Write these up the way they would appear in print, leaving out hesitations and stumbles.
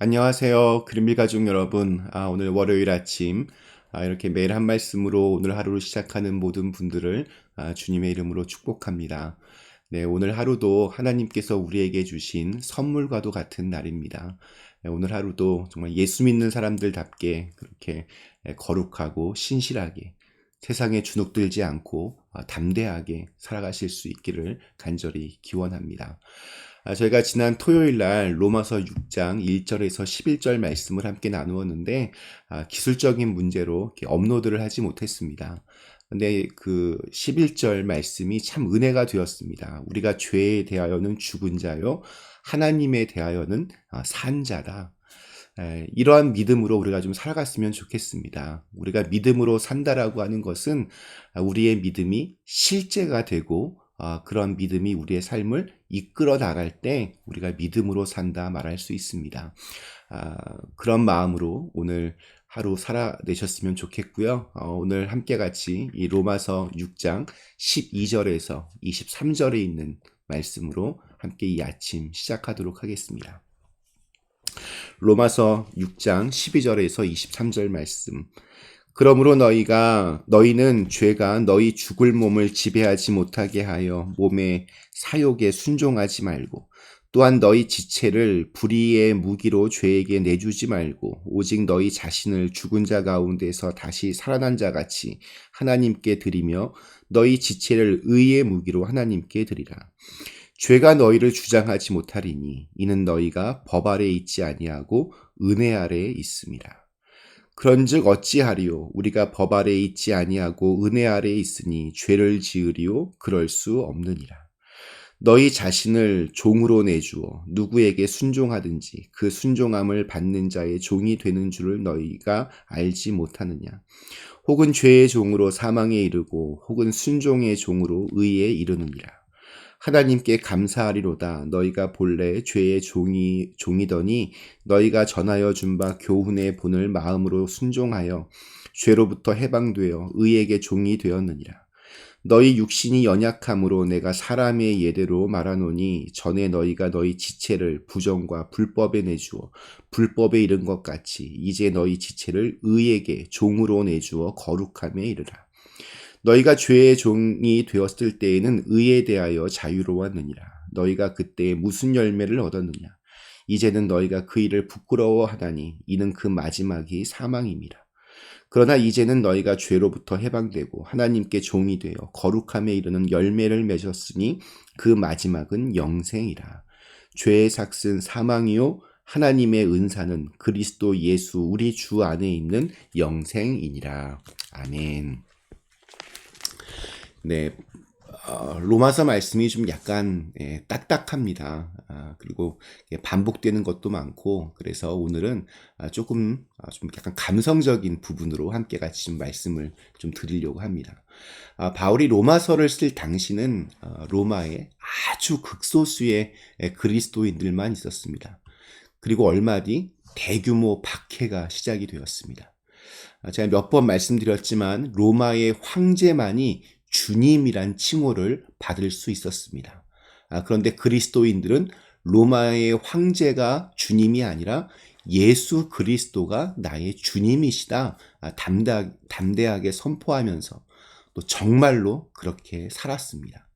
안녕하세요. 그린빌 가족 여러분. 오늘 월요일 아침, 이렇게 매일 한 말씀으로 오늘 하루를 시작하는 모든 분들을 주님의 이름으로 축복합니다. 네, 오늘 하루도 하나님께서 우리에게 주신 선물과도 같은 날입니다. 네, 오늘 하루도 정말 예수 믿는 사람들답게 그렇게 거룩하고 신실하게 세상에 주눅들지 않고 담대하게 살아가실 수 있기를 간절히 기원합니다. 저희가 지난 토요일 날 로마서 6장 1절에서 11절 말씀을 함께 나누었는데, 기술적인 문제로 이렇게 업로드를 하지 못했습니다. 근데 그 11절 말씀이 참 은혜가 되었습니다. 우리가 죄에 대하여는 죽은 자요, 하나님에 대하여는 산 자다. 이러한 믿음으로 우리가 좀 살아갔으면 좋겠습니다. 우리가 믿음으로 산다라고 하는 것은 우리의 믿음이 실제가 되고 그런 믿음이 우리의 삶을 이끌어 나갈 때 우리가 믿음으로 산다 말할 수 있습니다. 그런 마음으로 오늘 하루 살아내셨으면 좋겠고요. 오늘 함께 같이 이 로마서 6장 12절에서 23절에 있는 말씀으로 함께 이 아침 시작하도록 하겠습니다. 로마서 6장 12절에서 23절 말씀. 그러므로 너희는 죄가 너희 죽을 몸을 지배하지 못하게 하여 몸의 사욕에 순종하지 말고, 또한 너희 지체를 불의의 무기로 죄에게 내주지 말고, 오직 너희 자신을 죽은 자 가운데서 다시 살아난 자 같이 하나님께 드리며 너희 지체를 의의 무기로 하나님께 드리라. 죄가 너희를 주장하지 못하리니 이는 너희가 법 아래 있지 아니하고 은혜 아래에 있음이라. 그런즉 어찌하리요? 우리가 법 아래에 있지 아니하고 은혜 아래에 있으니 죄를 지으리요? 그럴 수 없느니라. 너희 자신을 종으로 내주어 누구에게 순종하든지 그 순종함을 받는 자의 종이 되는 줄을 너희가 알지 못하느냐? 혹은 죄의 종으로 사망에 이르고 혹은 순종의 종으로 의에 이르느니라. 하나님께 감사하리로다. 너희가 본래 죄의 종이더니 너희가 전하여 준 바 교훈의 본을 마음으로 순종하여 죄로부터 해방되어 의에게 종이 되었느니라. 너희 육신이 연약함으로 내가 사람의 예대로 말하노니 전에 너희가 너희 지체를 부정과 불법에 내주어 불법에 이른 것 같이 이제 너희 지체를 의에게 종으로 내주어 거룩함에 이르라. 너희가 죄의 종이 되었을 때에는 의에 대하여 자유로웠느니라. 너희가 그때 무슨 열매를 얻었느냐? 이제는 너희가 그 일을 부끄러워하다니 이는 그 마지막이 사망임이라. 그러나 이제는 너희가 죄로부터 해방되고 하나님께 종이 되어 거룩함에 이르는 열매를 맺었으니 그 마지막은 영생이라. 죄의 삭은 사망이요 하나님의 은사는 그리스도 예수 우리 주 안에 있는 영생이니라. 아멘. 네, 로마서 말씀이 좀 약간 딱딱합니다. 그리고 반복되는 것도 많고, 그래서 오늘은 조금 좀 약간 감성적인 부분으로 함께 같이 좀 말씀을 좀 드리려고 합니다. 바울이 로마서를 쓸 당시는 로마에 아주 극소수의 그리스도인들만 있었습니다. 그리고 얼마 뒤 대규모 박해가 시작이 되었습니다. 제가 몇 번 말씀드렸지만 로마의 황제만이 주님이란 칭호를 받을 수 있었습니다. 그런데 그리스도인들은 로마의 황제가 주님이 아니라 예수 그리스도가 나의 주님이시다 담대하게 선포하면서 또 정말로 그렇게 살았습니다.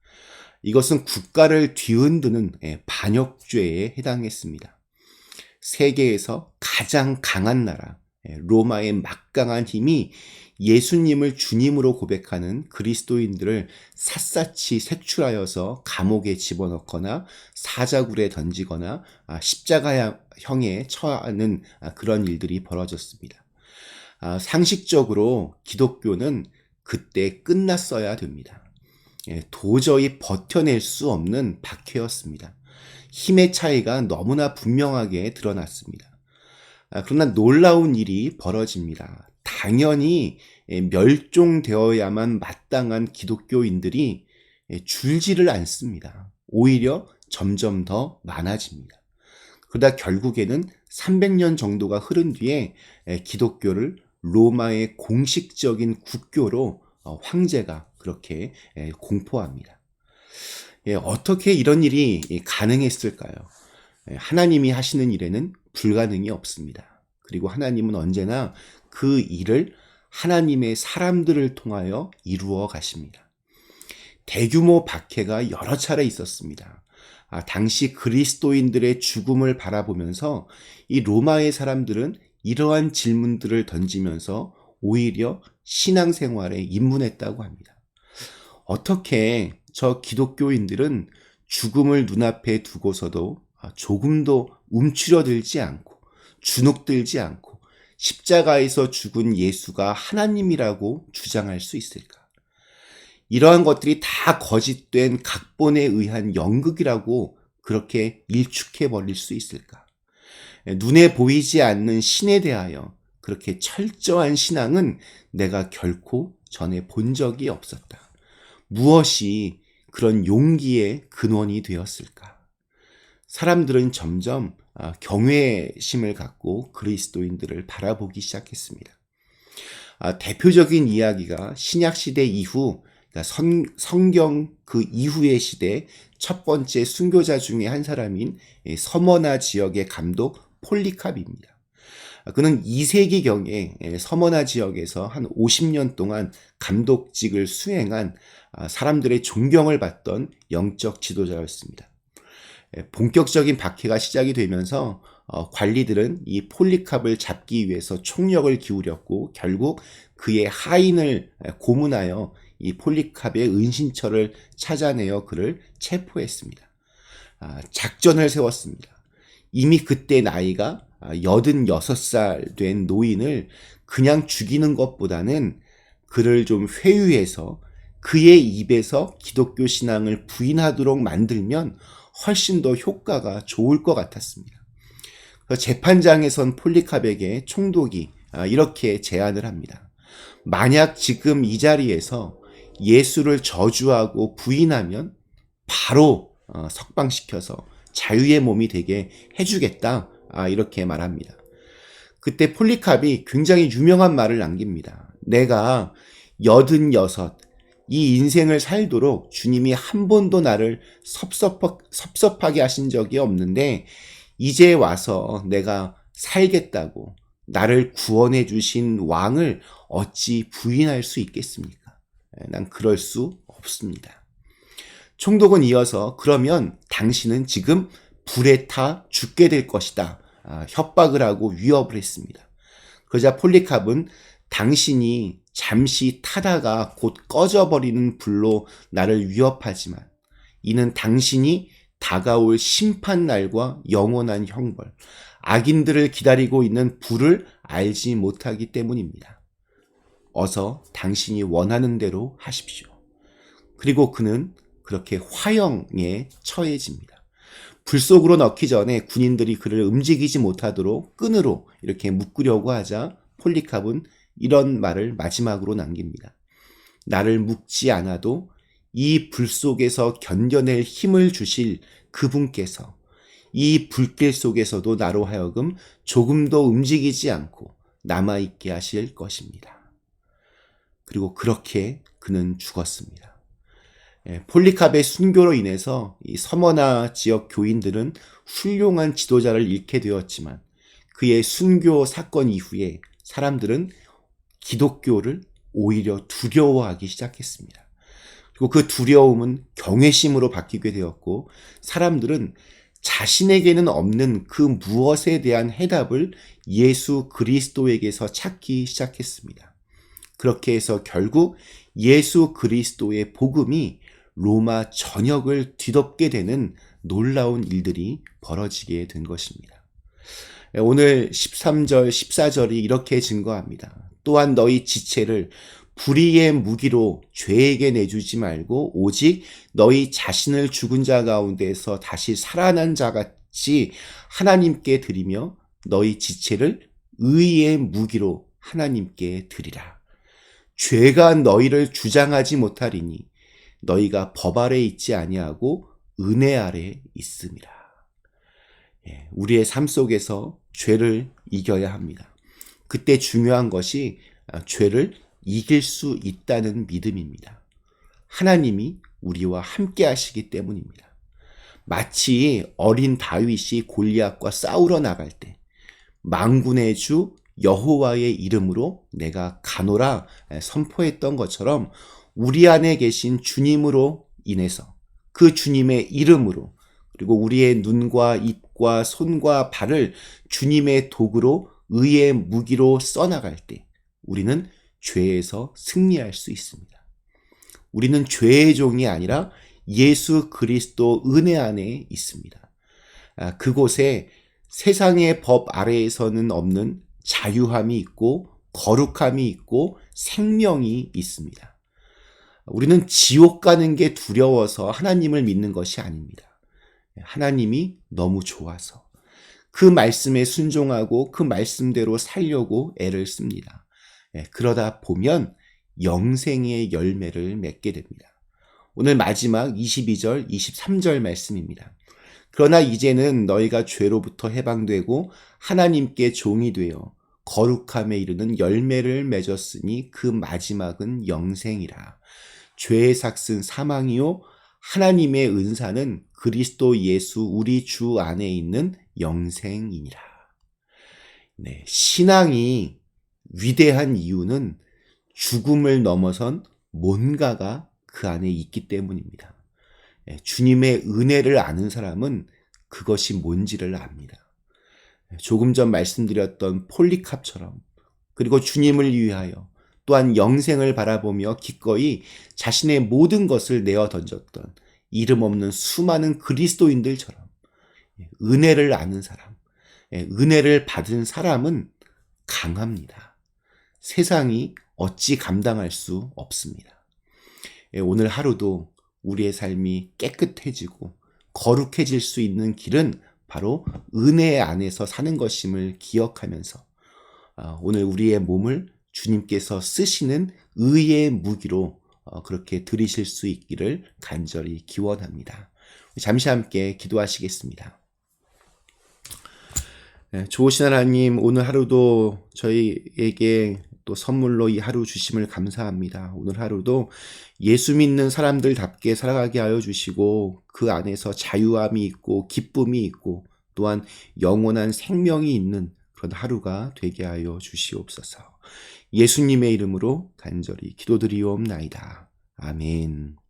이것은 국가를 뒤흔드는 반역죄에 해당했습니다. 세계에서 가장 강한 나라, 로마의 막강한 힘이 예수님을 주님으로 고백하는 그리스도인들을 샅샅이 색출하여서 감옥에 집어넣거나 사자굴에 던지거나 십자가형에 처하는 그런 일들이 벌어졌습니다. 상식적으로 기독교는 그때 끝났어야 됩니다. 도저히 버텨낼 수 없는 박해였습니다. 힘의 차이가 너무나 분명하게 드러났습니다. 그러나 놀라운 일이 벌어집니다. 당연히 멸종되어야만 마땅한 기독교인들이 줄지를 않습니다. 오히려 점점 더 많아집니다. 그러다 결국에는 300년 정도가 흐른 뒤에 기독교를 로마의 공식적인 국교로 황제가 그렇게 공포합니다. 어떻게 이런 일이 가능했을까요? 하나님이 하시는 일에는 불가능이 없습니다. 그리고 하나님은 언제나 그 일을 하나님의 사람들을 통하여 이루어 가십니다. 대규모 박해가 여러 차례 있었습니다. 당시 그리스도인들의 죽음을 바라보면서 이 로마의 사람들은 이러한 질문들을 던지면서 오히려 신앙생활에 입문했다고 합니다. 어떻게 저 기독교인들은 죽음을 눈앞에 두고서도 조금도 움츠러들지 않고 주눅들지 않고 십자가에서 죽은 예수가 하나님이라고 주장할 수 있을까? 이러한 것들이 다 거짓된 각본에 의한 연극이라고 그렇게 일축해 버릴 수 있을까? 눈에 보이지 않는 신에 대하여 그렇게 철저한 신앙은 내가 결코 전에 본 적이 없었다. 무엇이 그런 용기의 근원이 되었을까? 사람들은 점점 경외심을 갖고 그리스도인들을 바라보기 시작했습니다. 대표적인 이야기가 신약시대 이후, 그러니까 성경 그 이후의 시대 첫 번째 순교자 중에 한 사람인 서머나 지역의 감독 폴리캅입니다. 그는 2세기경에 서머나 지역에서 한 50년 동안 감독직을 수행한 사람들의 존경을 받던 영적 지도자였습니다. 본격적인 박해가 시작이 되면서 관리들은 이 폴리캅을 잡기 위해서 총력을 기울였고 결국 그의 하인을 고문하여 이 폴리캅의 은신처를 찾아내어 그를 체포했습니다. 작전을 세웠습니다. 이미 그때 나이가 86살 된 노인을 그냥 죽이는 것보다는 그를 좀 회유해서 그의 입에서 기독교 신앙을 부인하도록 만들면 훨씬 더 효과가 좋을 것 같았습니다. 재판장에선 폴리캅에게 총독이 이렇게 제안을 합니다. 만약 지금 이 자리에서 예수를 저주하고 부인하면 바로 석방시켜서 자유의 몸이 되게 해주겠다. 이렇게 말합니다. 그때 폴리캅이 굉장히 유명한 말을 남깁니다. 내가 86, 이 인생을 살도록 주님이 한 번도 나를 섭섭하게 하신 적이 없는데 이제 와서 내가 살겠다고 나를 구원해 주신 왕을 어찌 부인할 수 있겠습니까? 난 그럴 수 없습니다. 총독은 이어서 그러면 당신은 지금 불에 타 죽게 될 것이다. 협박을 하고 위협을 했습니다. 그러자 폴리캅은 당신이 잠시 타다가 곧 꺼져버리는 불로 나를 위협하지만 이는 당신이 다가올 심판날과 영원한 형벌, 악인들을 기다리고 있는 불을 알지 못하기 때문입니다. 어서 당신이 원하는 대로 하십시오. 그리고 그는 그렇게 화형에 처해집니다. 불 속으로 넣기 전에 군인들이 그를 움직이지 못하도록 끈으로 이렇게 묶으려고 하자 폴리캅은 이런 말을 마지막으로 남깁니다. 나를 묶지 않아도 이 불 속에서 견뎌낼 힘을 주실 그분께서 이 불길 속에서도 나로 하여금 조금도 움직이지 않고 남아있게 하실 것입니다. 그리고 그렇게 그는 죽었습니다. 폴리캅의 순교로 인해서 이 서머나 지역 교인들은 훌륭한 지도자를 잃게 되었지만 그의 순교 사건 이후에 사람들은 기독교를 오히려 두려워하기 시작했습니다. 그리고 그 두려움은 경외심으로 바뀌게 되었고 사람들은 자신에게는 없는 그 무엇에 대한 해답을 예수 그리스도에게서 찾기 시작했습니다. 그렇게 해서 결국 예수 그리스도의 복음이 로마 전역을 뒤덮게 되는 놀라운 일들이 벌어지게 된 것입니다. 오늘 13절, 14절이 이렇게 증거합니다. 또한 너희 지체를 불의의 무기로 죄에게 내주지 말고 오직 너희 자신을 죽은 자 가운데서 다시 살아난 자같이 하나님께 드리며 너희 지체를 의의 무기로 하나님께 드리라. 죄가 너희를 주장하지 못하리니 너희가 법 아래 있지 아니하고 은혜 아래 있음이라. 우리의 삶 속에서 죄를 이겨야 합니다. 그때 중요한 것이 죄를 이길 수 있다는 믿음입니다. 하나님이 우리와 함께 하시기 때문입니다. 마치 어린 다윗이 골리앗과 싸우러 나갈 때 만군의 주 여호와의 이름으로 내가 가노라 선포했던 것처럼 우리 안에 계신 주님으로 인해서 그 주님의 이름으로 그리고 우리의 눈과 입과 손과 발을 주님의 도구로 의의 무기로 써나갈 때 우리는 죄에서 승리할 수 있습니다. 우리는 죄의 종이 아니라 예수 그리스도 은혜 안에 있습니다. 그곳에 세상의 법 아래에서는 없는 자유함이 있고 거룩함이 있고 생명이 있습니다. 우리는 지옥 가는 게 두려워서 하나님을 믿는 것이 아닙니다. 하나님이 너무 좋아서 그 말씀에 순종하고 그 말씀대로 살려고 애를 씁니다. 그러다 보면 영생의 열매를 맺게 됩니다. 오늘 마지막 22절, 23절 말씀입니다. 그러나 이제는 너희가 죄로부터 해방되고 하나님께 종이 되어 거룩함에 이르는 열매를 맺었으니 그 마지막은 영생이라. 죄의 삭은 사망이요 하나님의 은사는 그리스도 예수 우리 주 안에 있는 영생이니라. 네, 신앙이 위대한 이유는 죽음을 넘어선 뭔가가 그 안에 있기 때문입니다. 주님의 은혜를 아는 사람은 그것이 뭔지를 압니다. 조금 전 말씀드렸던 폴리캅처럼 그리고 주님을 위하여 또한 영생을 바라보며 기꺼이 자신의 모든 것을 내어 던졌던 이름 없는 수많은 그리스도인들처럼 은혜를 아는 사람, 은혜를 받은 사람은 강합니다. 세상이 어찌 감당할 수 없습니다. 오늘 하루도 우리의 삶이 깨끗해지고 거룩해질 수 있는 길은 바로 은혜 안에서 사는 것임을 기억하면서 오늘 우리의 몸을 주님께서 쓰시는 의의 무기로 그렇게 들이실 수 있기를 간절히 기원합니다. 잠시 함께 기도하시겠습니다. 좋으신 하나님, 오늘 하루도 저희에게 또 선물로 이 하루 주심을 감사합니다. 오늘 하루도 예수 믿는 사람들답게 살아가게 하여 주시고 그 안에서 자유함이 있고 기쁨이 있고 또한 영원한 생명이 있는 그런 하루가 되게 하여 주시옵소서. 예수님의 이름으로 간절히 기도드리옵나이다. 아멘.